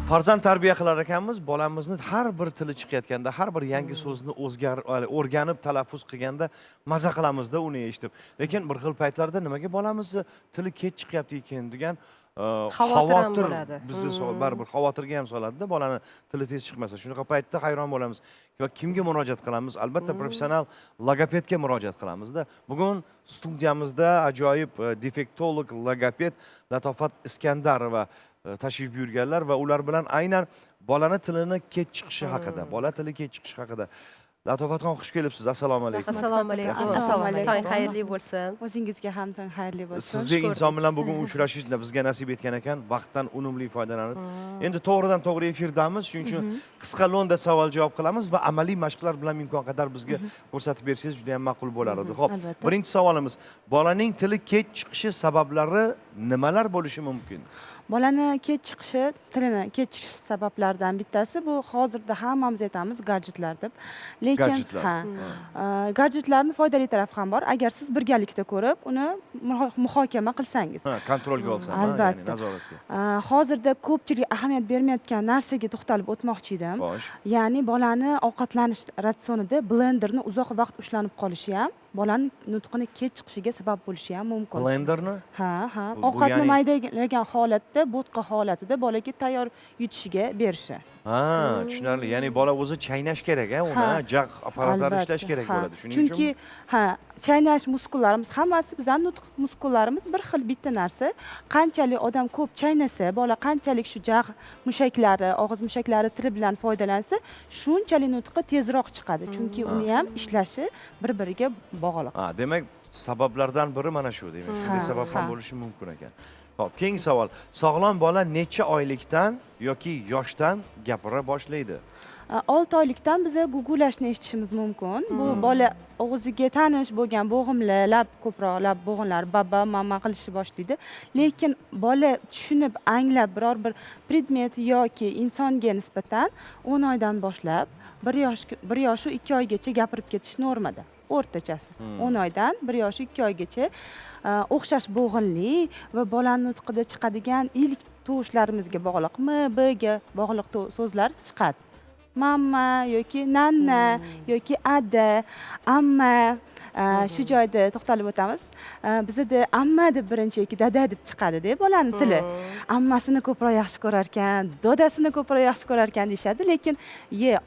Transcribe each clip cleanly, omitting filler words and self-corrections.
Farzand tarbiya qilar ekanmiz, bolamizni har bir tili chiqayotganda, har bir yangi so'zni o'rganib, talaffuz qilganda maza qilamizda uni eshitib. Lekin bir xil paytlarda nimaga bolamizni tili kech chiqyapti ekan degan xavotir bizni baribir xavotirga ham soladi-da, bolani tili tez chiqmasa. Shunaqa paytda hayron bo'lamiz. Va kimga murojaat qilamiz? Albatta professional logopedga murojaat qilamiz-da. Bugun studiyamizda ajoyib defektolog, logoped Latofat Iskandarova tashrif buyurganlar va ular bilan aynan bolani tilini kech chiqishi haqida, bola tili kech chiqishi haqida. Latofatxon, xush kelibsiz. Assalomu alaykum. Assalomu alaykum. Assalomu alaykum. Tong xayrli bo'lsin. O'zingizga ham tong xayrli bo'lsin. Sizdek inson bilan bugun uchrashish bizga nasib etgan ekan, vaqtdan unumli foydalanib. Endi to'g'ridan to'g'ri efirdamiz, shuning uchun qisqa lo'nda savol-javob qilamiz va amaliy mashqlar bilan imkon qadar bizga ko'rsatib bersangiz juda ham ma'qul bo'lar edi. Xo'p, birinchi savolimiz, bolaning tili kech chiqishi sabablari nimalar bo'lishi mumkin? Bolani kech chiqishi, tilini kech chiqish sabablaridan bittasi bu hozirda hammamiz aytamiz gadjetlar deb. Lekin gadjetlarning foydali tarafi ham bor. Agar siz birgalikda ko'rib, uni muhokama qilsangiz. Kontrolga olsam, albatta, ya'ni nazoratga. Hozirda ko'pchilik ahamiyat bermayotgan narsaga to'xtalib o'tmoqchi edim. Ya'ni bolani ovqatlanish ratsionida blenderni uzoq vaqt ushlanib qolishi ham bolani nutqini kech chiqishiga sabab bo'lishi ham mumkin. Blenderni? Ha. Ovqatni maydalagan holatda, bo'tqa holatida bolaga tayyor yutishiga berishi. Tushunarli. Ya'ni bola o'zi chaynash kerak, uni jag apparatlari ishlash kerak bo'ladi. Shuning uchun chunki chaynash muskullarimiz hammasi bizning nutq muskullarimiz bir xil bitta narsa. Qanchalik odam ko'p chaynasa, bola qanchalik shu jag mushaklari, og'iz mushaklari tili bilan foydalansa, shunchalik nutqi tezroq chiqadi. Chunki uni ham ishlashi bir-biriga bog'liq. Demak, sabablardan biri mana shu, demak. Shunday sabab ham bo'lishi mumkin ekan. Xo'p, keyingi savol. Sog'lom bola necha oylikdan yoki yoshdan gapira boshlaydi? 6 oylikdan biza gugulashni eshitishimiz mumkin. Bu bola og'ziga tanish bo'lgan bo'g'imlar, ko'proq lab bo'g'imlar baba, mama qilishni boshlaydi. Lekin bola tushunib, anglab biror bir predmet yoki insonga nisbatan 10 oydan boshlab 1 yosh 2 oygacha gapirib ketish normada. O'rtachasi 10 oydan 1 yosh 2 oygacha o'xshash bo'g'inli va bolani nutqida chiqadigan ilk tovushlarımizga bog'liq b-ga bog'liq so'zlar chiqadi. Mamma yoki nanna yoki ada, amma shu joyda to'xtalib o'tamiz. Bizda amma deb birinchi yoki dada deb chiqadi-da bolaning tili. Ammasini ko'proq yaxshi ko'rar ekan, dodasini ko'proq yaxshi ko'rar ekan deyshadi, lekin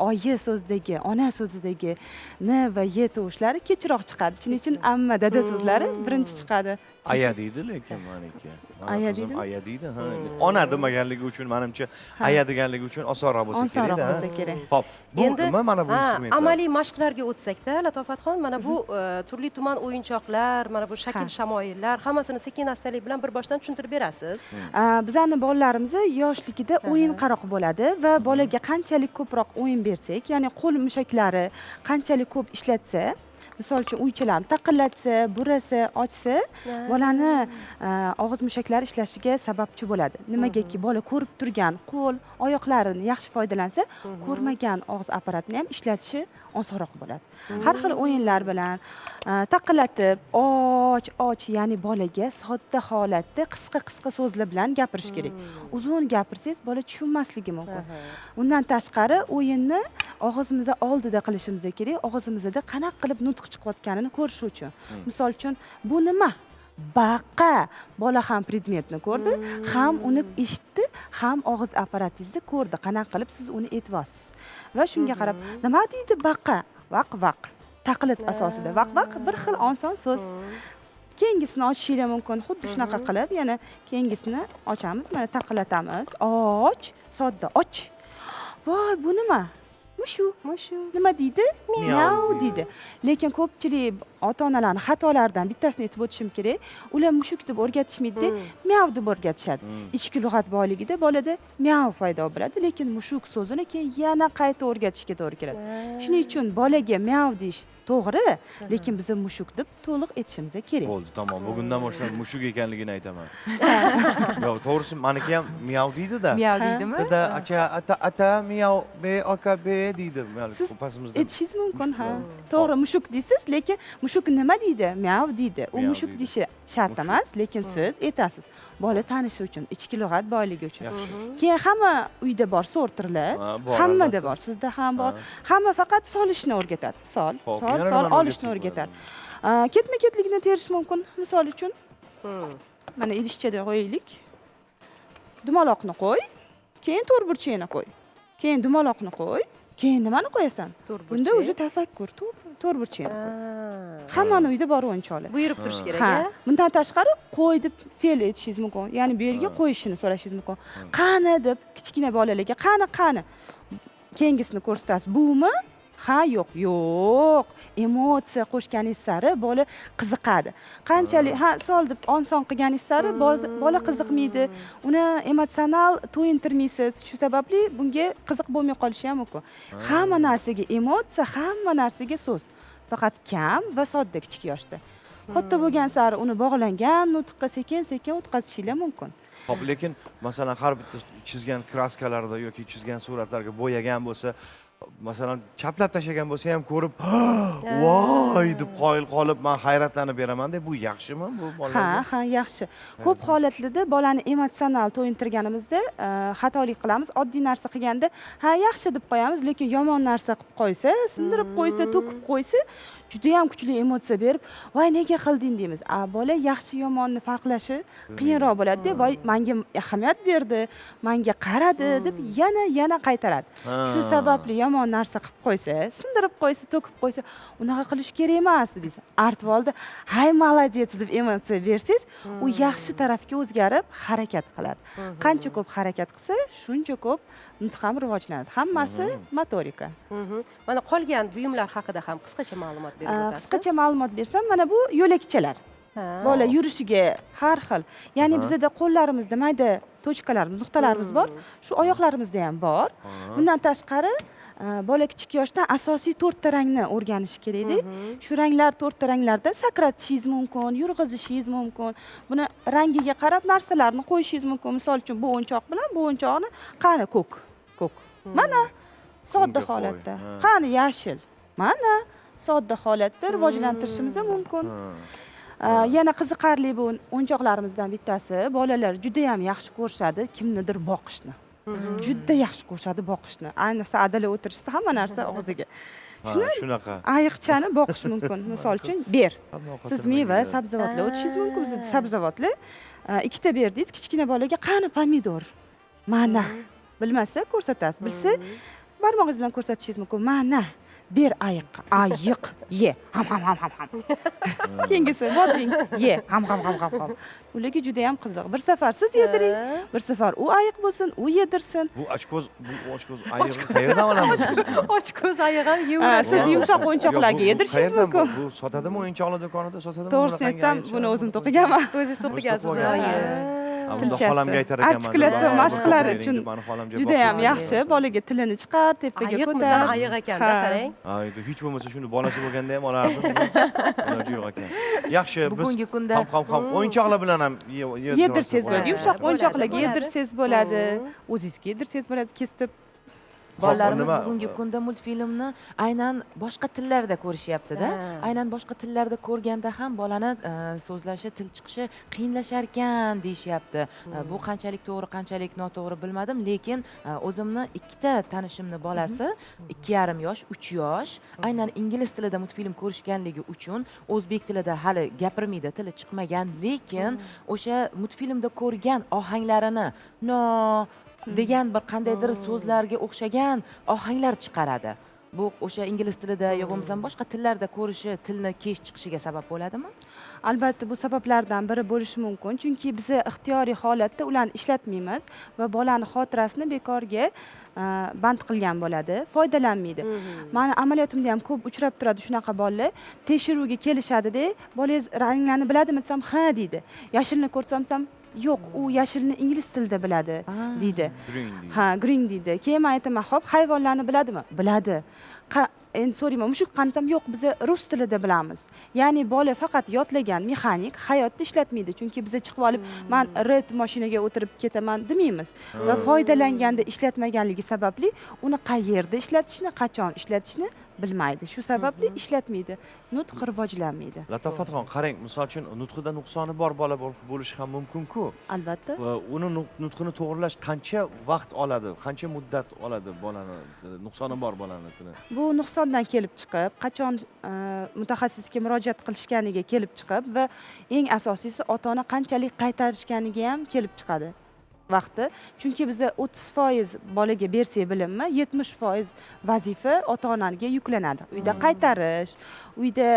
oyi so'zidagi, ona so'zidagi n va y tovushlari kechroq chiqadi. Shuning uchun amma, dada so'zlari birinchi chiqadi. Aya deydi, lekin meniki. Aya deydi. Aya deydi. Ona demaganligi uchun, menimcha, aya deganligi uchun osonroq bo'lsa kerak-da. Osonroq bo'lsa kerak. Xo'p, bu nima mana bu instrumentlar? Amaliy mashqlarga o'tsak-da, Latofatxon, mana bu turli tuman o'yinchoqlar, mana bu shakl shamoyillar, hammasini sekin-astalik bilan bir boshdan tushuntirib berasiz. Bizning bolalarimiz yoshligida o'yin qaroq bo'ladi va bolaga qanchalik ko'proq o'yin bersak, ya'ni qo'l mushaklari qanchalik ko'p ishlatsa, misol uchun uychalarni taqillatsa, burasa, ochsa, bolani og'iz mushaklari ishlashiga sababchi bo'ladi. Nimagaki bola ko'rib turgan qo'l, oyoqlarini yaxshi foydalansa, ko'rmagan og'iz apparatini ham ishlatishi osonroq bo'ladi. Har xil o'yinlar bilan taqillatib, och, ya'ni bolaga sodda holatda qisqa so'zlar bilan gapirish kerak. Uzun gapirsangiz, bola tushunmasligi mumkin. Undan tashqari o'yinni og'zimizning oldida qilishimiz kerak. Og'zimizda qanaqa qilib nutq chiqayotganini ko'rish uchun. Misol uchun, bu nima? Baqa. Bola ham predmetni ko'rdi, ham uni eshitdi, ham og'iz apparatingizni ko'rdi. Qanaqa qilib siz uni aytyapsiz. Va shunga qarab, nima deydi baqa? Vaq. Taqlid asosida vaq bir xil oson so'z. Keyingisini ochishingiz mumkin. Xuddi shunaqa qilib, yana keyingisini ochamiz, mana taqillatamiz. Och, sodda och. Voy, bu nima? Mushu. Nima deydi? Miyav deydi. Lekin ko'pchilik ota-onalarning xatolaridan bittasini aytib o'tishim kerak. Ular mushuk deb o'rgatishmaydi, miyav deb o'rgatishadi. Ichki lug'at boyligida bolada miyav paydo bo'ladi, lekin mushuk so'zini keyin yana qayta o'rgatishga to'g'ri keladi. Shuning uchun bolaga miyav deyish to'g'ri, lekin biz mushuk deb to'liq aytishimiz kerak. Bo'ldi, tamom. Bugundan boshlab mushuk ekanligini aytaman. Yo'q, to'g'risi meniki ham miyav deydi-da. Miyav deydimi? Dada, ata, miyav, be, aka, be deydi. Siz aytishingiz mumkin, To'g'ri, mushuk deysiz, lekin mushuk nima deydi? Miyav deydi. U mushuk deyishi shart emas, lekin siz aytasiz. Bola tanishi uchun, ichki lug'at boyligi uchun. Yaxshi. Keyin hamma uyda bor sorterlar, Ha, bor, hammada albatta. bor, sizda ham bor. Hamma faqat solishni o'rgatadi. Sol, Xo'p, sol, yana sol nimani olishni o'rgatsak o'rgatadi. Ketma-ketlikni terish mumkin. Misol uchun, mana idishchada qo'yaylik. Dumaloqni qo'y, keyin to'rtburchakni qo'y. Keyin dumaloqni qo'y, keyin nimani qo'yasan? Bunda уже tafakkur, to'rtburchakni qo'y. Hammani uyda bor o'yinchoqlar. Buyurib turish kerak, Ha, a? bundan tashqari qo'y deb fe'l etishingiz mumkin. Ya'ni bu yerga qo'yishini so'rashingiz mumkin. Qani deb kichkina bolalarga qani. Keyingisini ko'rsatasiz. Bumi? Ha, yo'q, yo'q. Emotsiya qo'shganingiz sari bola qiziqadi. Qanchalik sol deb oson qilganingiz sari bola qiziqmaydi. Uni emotsional to'yintirmaysiz. Shu sababli bunga qiziq bo'lmay qolishi ham mumkin. Hamma narsaga emotsiya, hamma narsaga so'z. Faqat kam va sodda kichik yoshda. Katta bo'lgan sari uni bog'langan nutqqa sekin-sekin o'tkazishingiz mumkin. Xo'p, lekin masalan har bitta chizgan kraskalarda yoki chizgan suratlarga bo'yagan bo'lsa, masalan chaplab tashlagan bo'lsa ham ko'rib, voy deb qoyil qolib, men hayratlanib beraman-da, bu yaxshimi bu bolalarga? Ha, yaxshi. Ko'p holatlarda bolani emotsional to'yintirganimizda xatolik qilamiz. Oddiy narsa qilganda, ha, yaxshi deb qo'yamiz, lekin yomon narsa qilib qo'ysa, sindirib qo'ysa, to'kib qo'ysa, juda ham kuchli emotsiya berib, voy nega qilding deymiz. Bola yaxshi yomonni farqlashi qiyinroq bo'ladi-da, voy menga ahamiyat berdi, menga qaradi deb yana qaytaradi. Shu sababli yomon narsa qilib qo'ysa, sindirib qo'ysa, to'kib qo'ysa, unaqa qilish kerak emas deysiz. Artvolda, hay молодец deb emotsiya bersangiz, u yaxshi tarafga o'zgarib harakat qiladi. Qancha ko'p harakat qilsa, shuncha ko'p nutq ham rivojlanadi. Hammasi motorika. Mana qolgan buyumlar haqida ham qisqacha ma'lumot berib o'tasiz. Qisqacha ma'lumot bersam, mana bu yo'lakchalar. Bola yurishiga har xil. Ya'ni bizda qo'llarimizda mayda tochkalarimiz, nuqtalarimiz bor. Shu oyoqlarimizda ham bor. Bundan tashqari bola kichik yoshdan asosiy 4 ta rangni o'rganishi kerak-da. Shu ranglar 4 ta ranglarda sakratishingiz mumkin, yurg'izishingiz mumkin. Buni rangiga qarab narsalarni qo'yishingiz mumkin. Misol uchun bu o'yinchoq bilan bu o'yinchoqni qani ko'k. Mana sodda holatda. Qani yashil. Mana sodda holatda rivojlantirishimiz mumkin. Yana qiziqarli bu o'yinchoqlarimizdan bittasi, bolalar juda ham yaxshi ko'rishadi kimnidir boqishni. Juda yaxshi ko'rishadi boqishni. Ayniqsa adala o'tirishsa hamma narsa og'ziga. Shunaqa. Ayiqchani boqish mumkin. Misol uchun ber. Siz meva, sabzavotlar o'tishingiz mumkin. Bizda sabzavotlar ikkita berdingiz, kichkina bolaga qani pomidor. Mana. Bilmasa ko'rsatasiz. Bilsa barmog'ingiz bilan ko'rsatishingiz mumkin. Mana. Ber ayiqqa. Ayiq ye. Ham. Keyingisi bodring ye. Ham. Ularga juda ham qiziq. Bir safar siz yediring, bir safar u ayiq bo'lsin, u yedirsin. Bu ochko'z ayiqni qayerdan olamiz? Ochko'z ayig'am yeyverasiz. Siz yumshoq o'yinchoqlarga yedirishingiz mumkin. Bu sotadimi o'yinchoqlar do'konida sotadimi? To'g'risini aytsam, buni o'zim to'qiganman. O'zingiz to'qigansiz. Xolam aytar ekanman. Artikulatsiya mashqlari uchun juda ham yaxshi. Bolaga tilini chiqar, tepaga Ayiq ko'tar. misal ayiq ekanda, qarang. Hech bo'lmasa shuni bolasi bo'lganda ham olardim. Iloji yo'q ekan. Yaxshi, biz bugungi kunda ham o'yinchoqlar bilan ham Yedirsangiz bo'ladi. Yumshoq o'yinchoqlarga yedirsangiz bo'ladi. O'zingizga yedirsangiz bo'ladi, kesib. bolalarimiz bugungi kunda multfilmni aynan boshqa tillarda ko'rishyapti-da. Aynan boshqa tillarda ko'rganda ham bolani so'zlashi, til chiqishi qiyinlashar ekan deyishyapti. Bu qanchalik to'g'ri, qanchalik noto'g'ri bilmadim, lekin o'zimni ikkita tanishimni bolasi 2,5 yosh, 3 yosh, aynan ingliz tilida multfilm ko'rishganligi uchun o'zbek tilida hali gapirmaydi, tili chiqmagan, lekin o'sha multfilmda ko'rgan ohanglarini degan bir qandaydir so'zlarga o'xshagan ohanglar chiqaradi. Bu o'sha ingliz tilida yo bo'lmasam boshqa tillarda ko'rishi tilni kech chiqishiga sabab bo'ladimi? Albatta bu sabablardan biri bo'lishi mumkin, chunki biz ixtiyoriy holatda ularni ishlatmaymiz va bolani xotirasini bekorga band qilgan bo'ladi, foydalanmaydi. Meni amaliyotimda ham ko'p uchrab turadi shunaqa bolalar. Tekshiruvga kelishadi-da, bolangiz ranglarni biladimi desam, ha deydi. Yashilni ko'rsam yo'q, u yashilni ingliz tilida biladi deydi. Ha, green deydi. Keyin men aytaman, "Xo'p, hayvonlarni biladimi?" Biladi. Endi so'rayman, mushuk qansam, yo'q, biz rus tilida bilamiz. Ya'ni bola faqat yodlagan mexanik hayotda ishlatmaydi, chunki biz chiqib olib, "Men red mashinaga o'tirib ketaman" demaymiz. Va foydalanganda ishlatmaganligi sababli uni qayerda ishlatishni, qachon ishlatishni bilmaydi. Shu sababli ishlatmaydi. Nutq rivojlanmaydi. Latofatxon, qarang, misol uchun nutqida nuqsoni bor bola bo'lishi ham mumkin-ku. Albatta. Va uni nutqini to'g'rilash qancha vaqt oladi, qancha muddat oladi bolani, nuqsoni bor bolani tili? Bu nuqsondan kelib chiqib, qachon mutaxassisga murojaat qilishganiga kelib chiqib va eng asosiysi ota-ona qanchalik qaytarishganiga ham kelib chiqadi vaqti. Chunki biza 30% bolaga bersak bilimni, 70% vazifa ota-onaga yuklanadi. Uyda qaytarish, uyda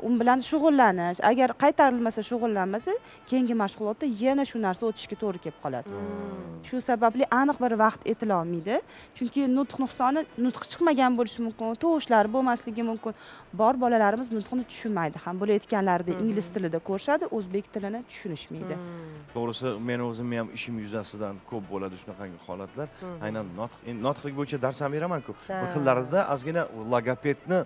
u bilan shug'ullanish. Agar qaytarilmasa, shug'ullanmasa, keyingi mashg'ulotda yana shu narsa o'tishga to'g'ri kelib qoladi. Shu sababli aniq bir vaqt aytilolmaydi. Chunki nutq nuqsoni, nutq chiqmagan bo'lishi mumkin, tovushlari bo'lmasligi mumkin. Bor bolalarimiz nutqni tushunmaydi ham. Bo'layotganlarida ingliz tilida ko'rishadi, o'zbek tilini tushunishmaydi. To'g'risi, men o'zim ham ishim yuzasidan ko'p bo'ladi shunaqangi holatlar. Aynan nutqlik bo'yicha dars ham beraman-ku. Bir xillarida ozgina logopedni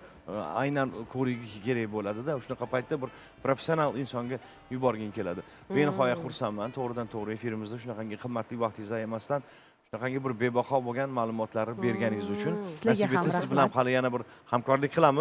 aynan ko'rigi kerak bo'ladi-da. Shunaqa paytda bir professional insonga yuborgin keladi. Benihoya xursandman, to'g'ridan to'g'ri efirimizda shunaqangi qimmatli vaqtingizni ayamasdan shunaqangi bir bebaho bo'lgan ma'lumotlarni berganingiz uchun. Sizlarga Nasib etsa ham siz bilan rahmat. hali yana bir hamkorlik qilamiz.